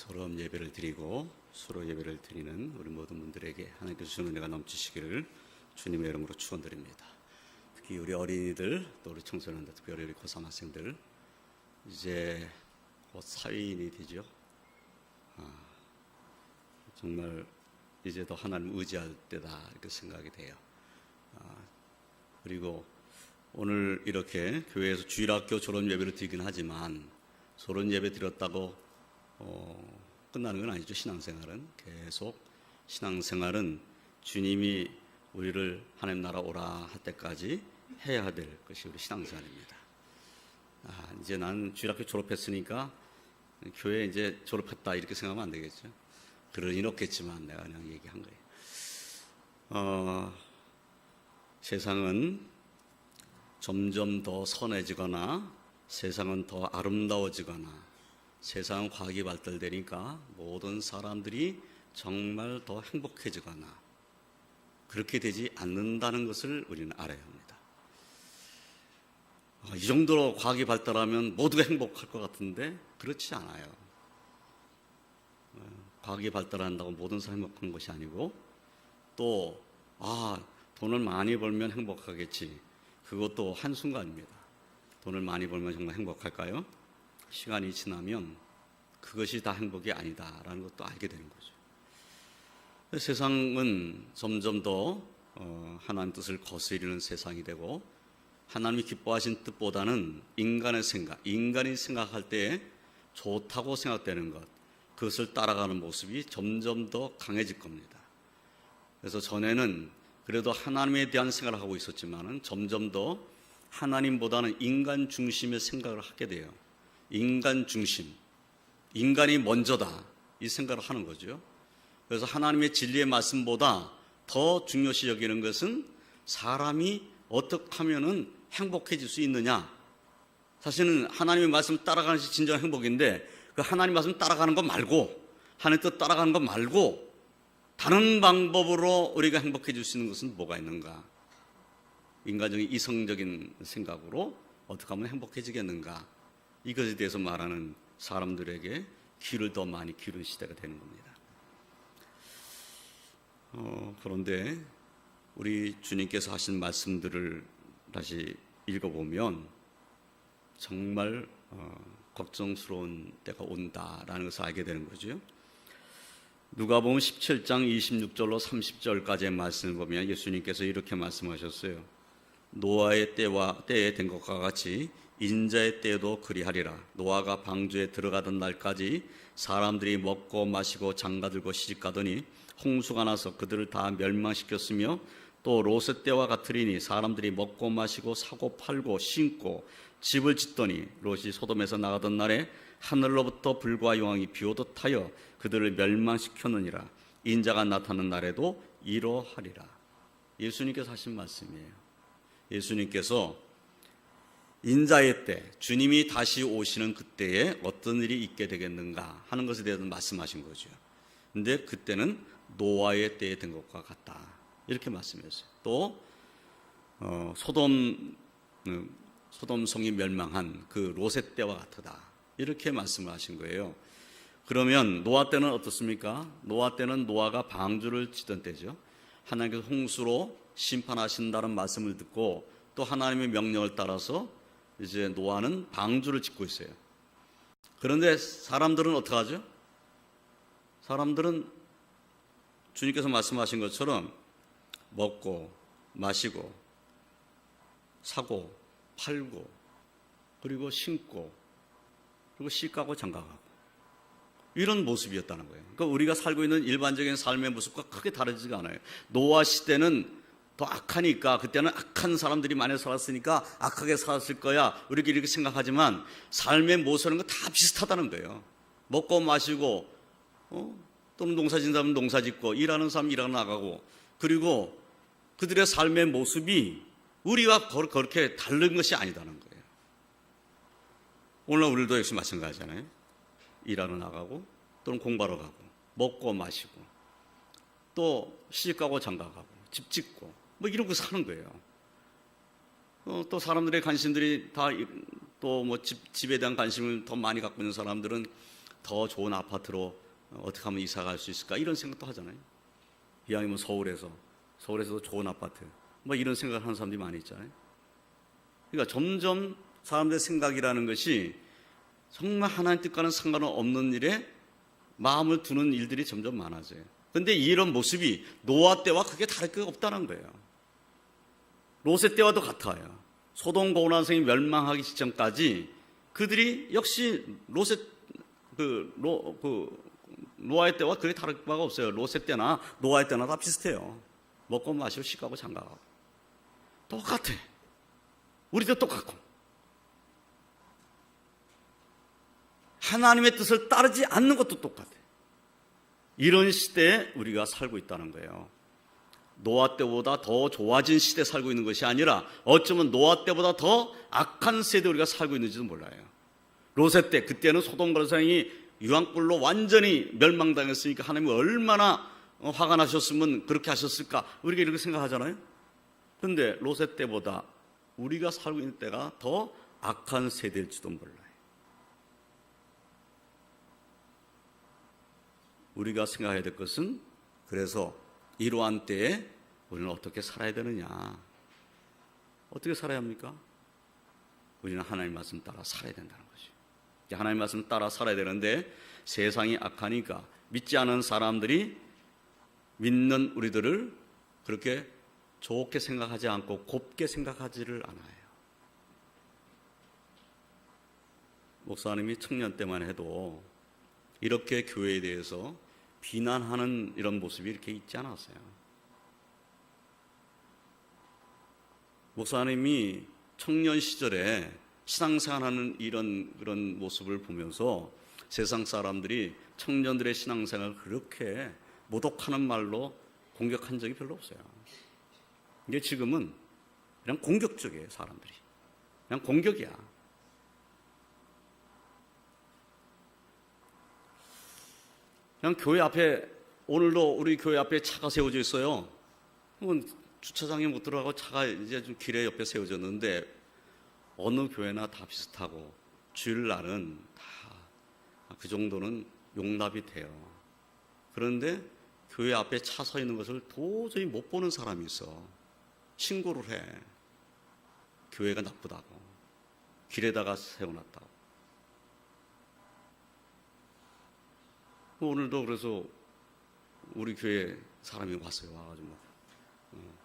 소름 예배를 드리고 수로 예배를 드리는 우리 모든 분들에게 하나님께서 주는 은혜가 넘치시기를 주님의 이름으로 축원드립니다. 특히 우리 어린이들, 또 우리 청소년들, 특별히 우리 고3 학생들 이제 곧 사회인이 되죠. 정말 이제 더 하나님 의지할 때다 이렇게 생각이 돼요. 그리고 오늘 이렇게 교회에서 주일학교 졸업 예배를 드리긴 하지만 졸업 예배 드렸다고 끝나는 건 아니죠. 신앙생활은 계속 신앙생활은 주님이 우리를 하나님 나라 오라 할 때까지 해야 될 것이 우리 신앙생활입니다. 이제 난 주일학교 졸업했으니까 교회 이제 졸업했다 이렇게 생각하면 안 되겠죠. 그럴 일 없겠지만 내가 그냥 얘기한 거예요. 세상은 점점 더 선해지거나 세상은 더 아름다워지거나 세상 과학이 발달되니까 모든 사람들이 정말 더 행복해지거나 그렇게 되지 않는다는 것을 우리는 알아야 합니다. 이 정도로 과학이 발달하면 모두가 행복할 것 같은데 그렇지 않아요. 과학이 발달한다고 모든 사람이 행복한 것이 아니고 또 돈을 많이 벌면 행복하겠지. 그것도 한순간입니다. 돈을 많이 벌면 정말 행복할까요? 시간이 지나면 그것이 다 행복이 아니다라는 것도 알게 되는 거죠. 세상은 점점 더 하나님 뜻을 거스르는 세상이 되고 하나님이 기뻐하신 뜻보다는 인간의 생각, 인간이 생각할 때 좋다고 생각되는 것, 그것을 따라가는 모습이 점점 더 강해질 겁니다. 그래서 전에는 그래도 하나님에 대한 생각을 하고 있었지만은 점점 더 하나님보다는 인간 중심의 생각을 하게 돼요. 인간 중심, 인간이 먼저다 이 생각을 하는 거죠. 그래서 하나님의 진리의 말씀보다 더 중요시 여기는 것은 사람이 어떻게 하면은 행복해질 수 있느냐. 사실은 하나님의 말씀 따라가는 것이 진정한 행복인데 그 하나님 말씀 따라가는 것 말고 하나님 뜻 따라가는 것 말고 다른 방법으로 우리가 행복해질 수 있는 것은 뭐가 있는가? 인간적인 이성적인 생각으로 어떻게 하면 행복해지겠는가? 이것에 대해서 말하는 사람들에게 귀를 더 많이 기울이는 시대가 되는 겁니다. 그런데 우리 주님께서 하신 말씀들을 다시 읽어보면 정말 걱정스러운 때가 온다라는 것을 알게 되는 거죠. 누가복음 17장 26절로 30절까지의 말씀을 보면 예수님께서 이렇게 말씀하셨어요. 노아의 때에 된 것과 같이 인자의 때에도 그리하리라. 노아가 방주에 들어가던 날까지 사람들이 먹고 마시고 장가들고 시집가더니 홍수가 나서 그들을 다 멸망시켰으며 또 롯의 때와 같으리니 사람들이 먹고 마시고 사고 팔고 신고 집을 짓더니 롯이 소돔에서 나가던 날에 하늘로부터 불과 용왕이 비오듯 하여 그들을 멸망시켰느니라. 인자가 나타나는 날에도 이러하리라. 예수님께서 하신 말씀이에요. 예수님께서 인자의 때, 주님이 다시 오시는 그때에 어떤 일이 있게 되겠는가 하는 것에 대해서 말씀하신 거죠. 근데 그때는 노아의 때에 된 것과 같다. 이렇게 말씀했어요. 또 소돔성이 멸망한 그 롯의 때와 같다. 이렇게 말씀을 하신 거예요. 그러면 노아 때는 어떻습니까? 노아 때는 노아가 방주를 짓던 때죠. 하나님께서 홍수로 심판하신다는 말씀을 듣고 또 하나님의 명령을 따라서 이제 노아는 방주를 짓고 있어요. 그런데 사람들은 어떻게 하죠? 사람들은 주님께서 말씀하신 것처럼 먹고 마시고 사고 팔고 그리고 신고 그리고 시가고 장가가고 이런 모습이었다는 거예요. 그러니까 우리가 살고 있는 일반적인 삶의 모습과 크게 다르지가 않아요. 노아 시대는 더 악하니까 그때는 악한 사람들이 많이 살았으니까 악하게 살았을 거야 우리끼리 이렇게 생각하지만 삶의 모습은 다 비슷하다는 거예요. 먹고 마시고 또는 농사 짓는 사람은 농사 짓고 일하는 사람은 일하러 나가고 그리고 그들의 삶의 모습이 우리와 그렇게 다른 것이 아니다는 거예요. 오늘 우리도 역시 마찬가지잖아요. 일하러 나가고 또는 공부하러 가고 먹고 마시고 또 시집가고 장가가고 집 짓고 뭐 이런 거 사는 거예요. 또 사람들의 관심들이 다 또 뭐 집에 대한 관심을 더 많이 갖고 있는 사람들은 더 좋은 아파트로 어떻게 하면 이사 갈 수 있을까 이런 생각도 하잖아요. 이왕이면 서울에서도 좋은 아파트 뭐 이런 생각을 하는 사람들이 많이 있잖아요. 그러니까 점점 사람들의 생각이라는 것이 정말 하나님 뜻과는 상관은 없는 일에 마음을 두는 일들이 점점 많아져요. 그런데 이런 모습이 노아 때와 크게 다를 게 없다는 거예요. 롯의 때와도 같아요. 소돔 고모라 성이 멸망하기 직전까지 그들이 역시 노아의 때와 그게 다를 바가 없어요. 롯의 때나 노아의 때나 다 비슷해요. 먹고 마시고 시가고 장가가고 똑같아. 우리도 똑같고 하나님의 뜻을 따르지 않는 것도 똑같아. 이런 시대에 우리가 살고 있다는 거예요. 노아 때보다 더 좋아진 시대에 살고 있는 것이 아니라 어쩌면 노아 때보다 더 악한 세대에 우리가 살고 있는지도 몰라요. 롯의 때, 그때는 소돔 고모라성이 유황불로 완전히 멸망당했으니까 하나님이 얼마나 화가 나셨으면 그렇게 하셨을까, 우리가 이렇게 생각하잖아요. 그런데 롯의 때보다 우리가 살고 있는 때가 더 악한 세대일지도 몰라요. 우리가 생각해야 될 것은, 그래서 이러한 때에 우리는 어떻게 살아야 되느냐. 어떻게 살아야 합니까? 우리는 하나님 말씀 따라 살아야 된다는 것이죠. 하나님 말씀 따라 살아야 되는데 세상이 악하니까 믿지 않은 사람들이 믿는 우리들을 그렇게 좋게 생각하지 않고 곱게 생각하지를 않아요. 목사님이 청년 때만 해도 이렇게 교회에 대해서 비난하는 이런 모습이 이렇게 있지 않았어요. 목사님이 청년 시절에 신앙생활하는 그런 모습을 보면서 세상 사람들이 청년들의 신앙생활을 그렇게 모독하는 말로 공격한 적이 별로 없어요. 근데 지금은 그냥 공격적이에요. 사람들이 그냥 공격이야. 그냥 교회 앞에, 오늘도 우리 교회 앞에 차가 세워져 있어요. 주차장에 못 들어가고 차가 이제 좀 길에 옆에 세워졌는데 어느 교회나 다 비슷하고 주일날은 다 그 정도는 용납이 돼요. 그런데 교회 앞에 차 서 있는 것을 도저히 못 보는 사람이 있어. 신고를 해. 교회가 나쁘다고, 길에다가 세워놨다고. 오늘도 그래서 우리 교회 사람이 왔어요. 와가지고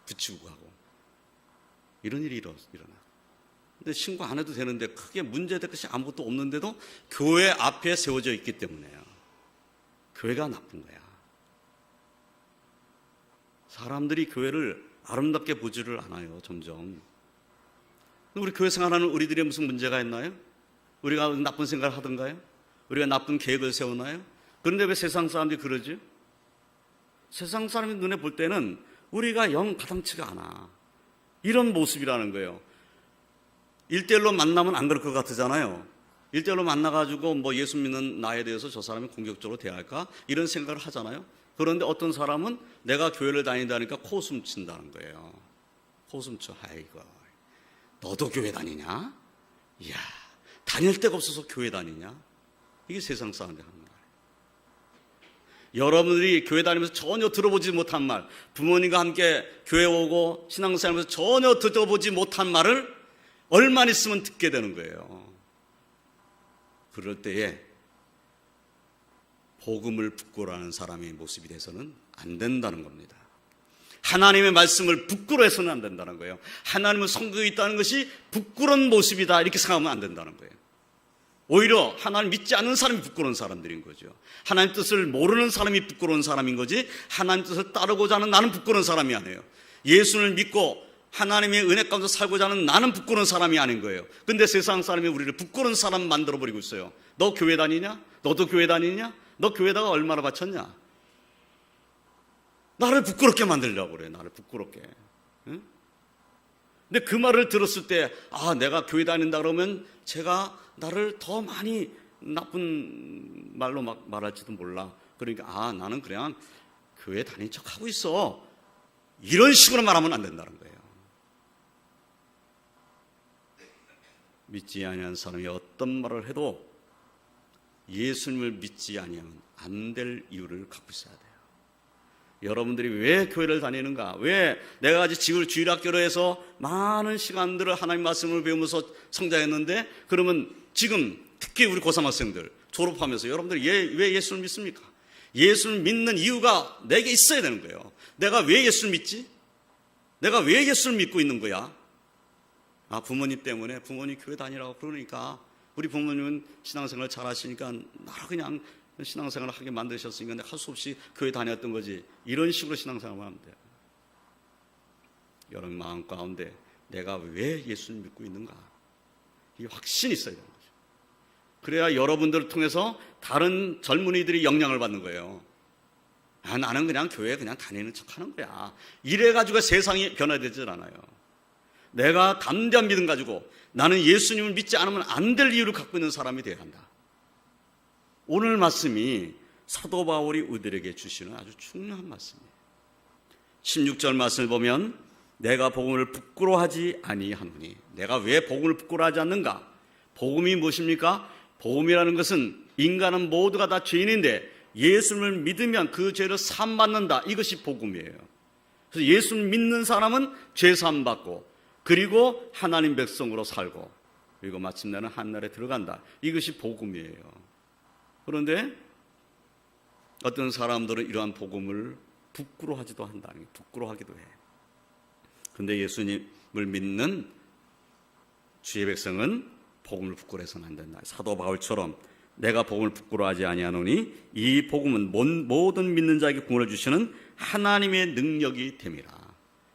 붙이고 가고 이런 일이 일어나. 근데 신고 안 해도 되는데 크게 문제될 것이 아무것도 없는데도 교회 앞에 세워져 있기 때문에요. 교회가 나쁜 거야. 사람들이 교회를 아름답게 보지를 않아요. 점점. 우리 교회 생활하는 우리들이 무슨 문제가 있나요? 우리가 나쁜 생각을 하던가요? 우리가 나쁜 계획을 세우나요? 그런데 왜 세상 사람들이 그러지? 세상 사람이 눈에 볼 때는 우리가 영 가당치가 않아. 이런 모습이라는 거예요. 1대1로 만나면 안 그럴 것 같으잖아요. 1대1로 만나가지고 뭐 예수 믿는 나에 대해서 저 사람이 공격적으로 대할까? 이런 생각을 하잖아요. 그런데 어떤 사람은 내가 교회를 다닌다니까 코웃음 친다는 거예요. 코웃음 쳐. 아이고, 너도 교회 다니냐? 이야, 다닐 데가 없어서 교회 다니냐? 이게 세상 사람들이 하는 거예요. 여러분들이 교회 다니면서 전혀 들어보지 못한 말, 부모님과 함께 교회 오고 신앙생활하면서 전혀 들어보지 못한 말을 얼마나 있으면 듣게 되는 거예요. 그럴 때에 복음을 부끄러워하는 사람의 모습이 돼서는 안 된다는 겁니다. 하나님의 말씀을 부끄러워해서는 안 된다는 거예요. 하나님은 성경에 있다는 것이 부끄러운 모습이다 이렇게 생각하면 안 된다는 거예요. 오히려 하나님 믿지 않는 사람이 부끄러운 사람들인 거죠. 하나님 뜻을 모르는 사람이 부끄러운 사람인 거지, 하나님 뜻을 따르고자 하는 나는 부끄러운 사람이 아니에요. 예수를 믿고 하나님의 은혜 가운데 살고자 하는 나는 부끄러운 사람이 아닌 거예요. 근데 세상 사람이 우리를 부끄러운 사람 만들어버리고 있어요. 너 교회 다니냐? 너도 교회 다니냐? 너 교회다가 얼마나 바쳤냐? 나를 부끄럽게 만들려고 그래. 나를 부끄럽게. 응? 근데 그 말을 들었을 때, 내가 교회 다닌다 그러면 제가 나를 더 많이 나쁜 말로 막 말할지도 몰라. 그러니까 나는 그냥 교회 다닌 척 하고 있어. 이런 식으로 말하면 안 된다는 거예요. 믿지 아니하는 사람이 어떤 말을 해도 예수님을 믿지 아니하면 안 될 이유를 갖고 있어야 돼요. 여러분들이 왜 교회를 다니는가? 왜 내가 아직 주일학교로 해서 많은 시간들을 하나님 말씀을 배우면서 성장했는데, 그러면 지금 특히 우리 고3 학생들 졸업하면서 여러분들이 왜 예수를 믿습니까? 예수를 믿는 이유가 내게 있어야 되는 거예요. 내가 왜 예수를 믿지? 내가 왜 예수를 믿고 있는 거야? 부모님 때문에, 부모님 교회 다니라고 그러니까, 우리 부모님은 신앙생활 잘 하시니까 나를 그냥 신앙생활을 하게 만드셨으니까 내가 할 수 없이 교회 다녔던 거지. 이런 식으로 신앙생활을 하면 돼요. 여러분 마음 가운데 내가 왜 예수를 믿고 있는가? 이 확신이 있어야 되는 거죠. 그래야 여러분들을 통해서 다른 젊은이들이 영향을 받는 거예요. 나는 그냥 교회에 그냥 다니는 척 하는 거야. 이래가지고 세상이 변화되질 않아요. 내가 담대한 믿음 가지고 나는 예수님을 믿지 않으면 안 될 이유를 갖고 있는 사람이 되어야 한다. 오늘 말씀이 사도 바울이 우리들에게 주시는 아주 중요한 말씀이에요. 16절 말씀을 보면 내가 복음을 부끄러워하지 아니하노니. 내가 왜 복음을 부끄러워하지 않는가? 복음이 무엇입니까? 복음이라는 것은 인간은 모두가 다 죄인인데 예수를 믿으면 그 죄를 사함받는다. 이것이 복음이에요. 그래서 예수를 믿는 사람은 죄 사함받고, 그리고 하나님 백성으로 살고, 그리고 마침내는 하늘에 들어간다. 이것이 복음이에요. 그런데 어떤 사람들은 이러한 복음을 부끄러워하지도 한다. 부끄러워하기도 해. 그런데 예수님을 믿는 주의 백성은 복음을 부끄러워해서는 안 된다. 사도 바울처럼 내가 복음을 부끄러워하지 아니하노니 이 복음은 모든 믿는 자에게 구원을 주시는 하나님의 능력이 됨이라.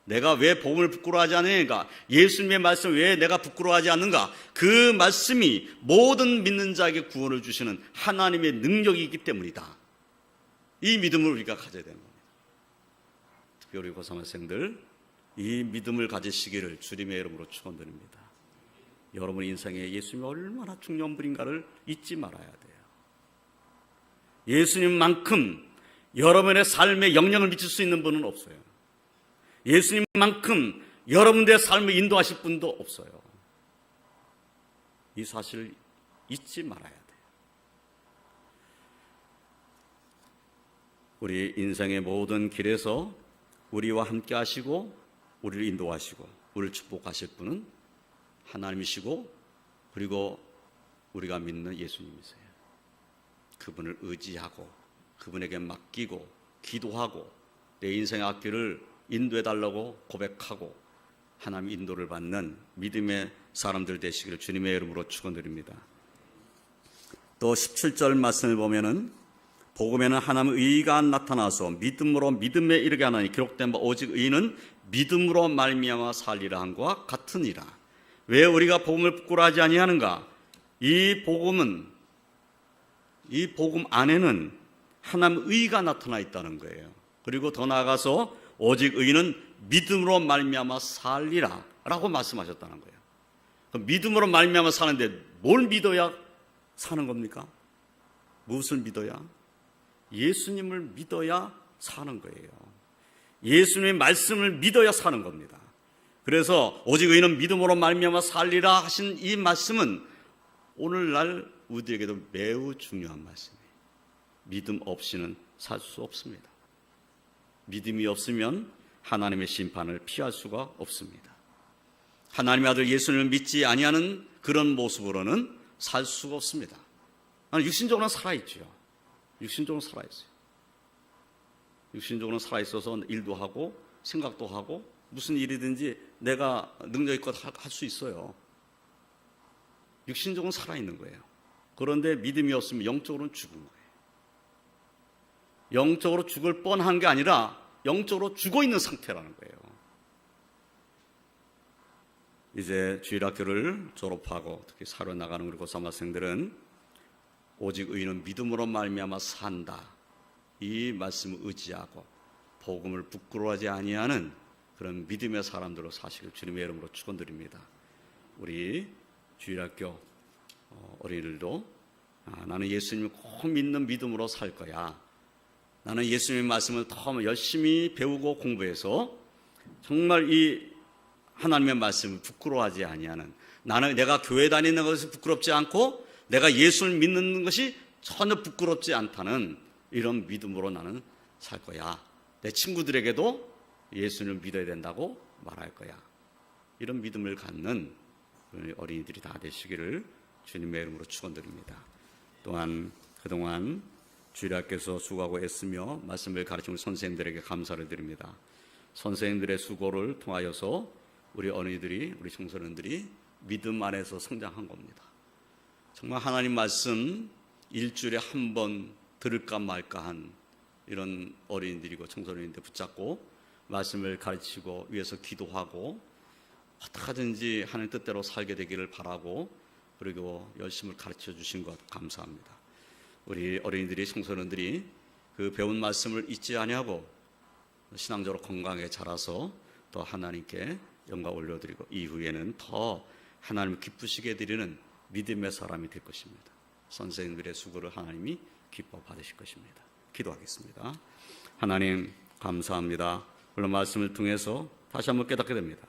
내가 왜 복음을 부끄러워하지 않느냐? 예수님의 말씀 왜 내가 부끄러워하지 않는가? 그 말씀이 모든 믿는 자에게 구원을 주시는 하나님의 능력이 있기 때문이다. 이 믿음을 우리가 가져야 되는 겁니다. 특별히 고3 학생들, 이 믿음을 가지시기를 주님의 이름으로 축원드립니다. 여러분 인생에 예수님이 얼마나 중요한 분인가를 잊지 말아야 돼요. 예수님만큼 여러분의 삶에 영향을 미칠 수 있는 분은 없어요. 예수님만큼 여러분들의 삶을 인도하실 분도 없어요. 이 사실을 잊지 말아야 돼요. 우리 인생의 모든 길에서 우리와 함께 하시고 우리를 인도하시고 우리를 축복하실 분은 하나님이시고, 그리고 우리가 믿는 예수님이세요. 그분을 의지하고 그분에게 맡기고 기도하고 내 인생의 앞길을 인도해달라고 고백하고 하나님 인도를 받는 믿음의 사람들 되시기를 주님의 이름으로 축원드립니다. 또 17절 말씀을 보면은 복음에는 하나님의 의가 나타나서 믿음으로 믿음에 이르게 하나니 기록된 바 오직 의인은 믿음으로 말미암아 살리라 함과 같으니라. 왜 우리가 복음을 부끄러워하지 아니하는가? 이 복음 안에는 하나님의 의가 나타나 있다는 거예요. 그리고 더 나아가서 오직 의인은 믿음으로 말미암아 살리라 라고 말씀하셨다는 거예요. 그럼 믿음으로 말미암아 사는데 뭘 믿어야 사는 겁니까? 무엇을 믿어야? 예수님을 믿어야 사는 거예요. 예수님의 말씀을 믿어야 사는 겁니다. 그래서 오직 의인은 믿음으로 말미암아 살리라 하신 이 말씀은 오늘날 우리에게도 매우 중요한 말씀이에요. 믿음 없이는 살 수 없습니다. 믿음이 없으면 하나님의 심판을 피할 수가 없습니다. 하나님의 아들 예수님을 믿지 아니하는 그런 모습으로는 살 수가 없습니다. 육신적으로는 살아있죠. 육신적으로 살아있어요. 육신적으로 살아있어서 일도 하고 생각도 하고 무슨 일이든지 내가 능력 있고 할 수 있어요. 육신적으로 살아있는 거예요. 그런데 믿음이 없으면 영적으로는 죽은 거예요. 영적으로 죽을 뻔한 게 아니라 영적으로 죽어 있는 상태라는 거예요. 이제 주일학교를 졸업하고 특히 사로 나가는 우리 고3 학생들은 오직 의인은 믿음으로 말미암아 산다. 이 말씀을 의지하고 복음을 부끄러워하지 아니하는 그런 믿음의 사람들로 사시길 주님의 이름으로 축원드립니다. 우리 주일학교 어린이들도 나는 예수님을 꼭 믿는 믿음으로 살 거야. 나는 예수님의 말씀을 더 열심히 배우고 공부해서 정말 이 하나님의 말씀을 부끄러워하지 아니하는, 나는 내가 교회 다니는 것이 부끄럽지 않고 내가 예수를 믿는 것이 전혀 부끄럽지 않다는 이런 믿음으로 나는 살 거야. 내 친구들에게도 예수님을 믿어야 된다고 말할 거야. 이런 믿음을 갖는 어린이들이 다 되시기를 주님의 이름으로 축원드립니다. 또한 그동안 주일학교에서 수고하고 애쓰며 말씀을 가르치는 선생님들에게 감사를 드립니다. 선생님들의 수고를 통하여서 우리 어린이들이, 우리 청소년들이 믿음 안에서 성장한 겁니다. 정말 하나님 말씀 일주일에 한 번 들을까 말까 한 이런 어린이들이고 청소년인데 붙잡고 말씀을 가르치고 위해서 기도하고 어떻게 하든지 하나님 뜻대로 살게 되기를 바라고 그리고 열심을 가르쳐 주신 것 감사합니다. 우리 어린이들이, 청소년들이 그 배운 말씀을 잊지 아니하고 신앙적으로 건강하게 자라서 더 하나님께 영광 올려드리고 이후에는 더 하나님을 기쁘시게 드리는 믿음의 사람이 될 것입니다. 선생님들의 수고를 하나님이 기뻐 받으실 것입니다. 기도하겠습니다. 하나님 감사합니다. 오늘 말씀을 통해서 다시 한번 깨닫게 됩니다.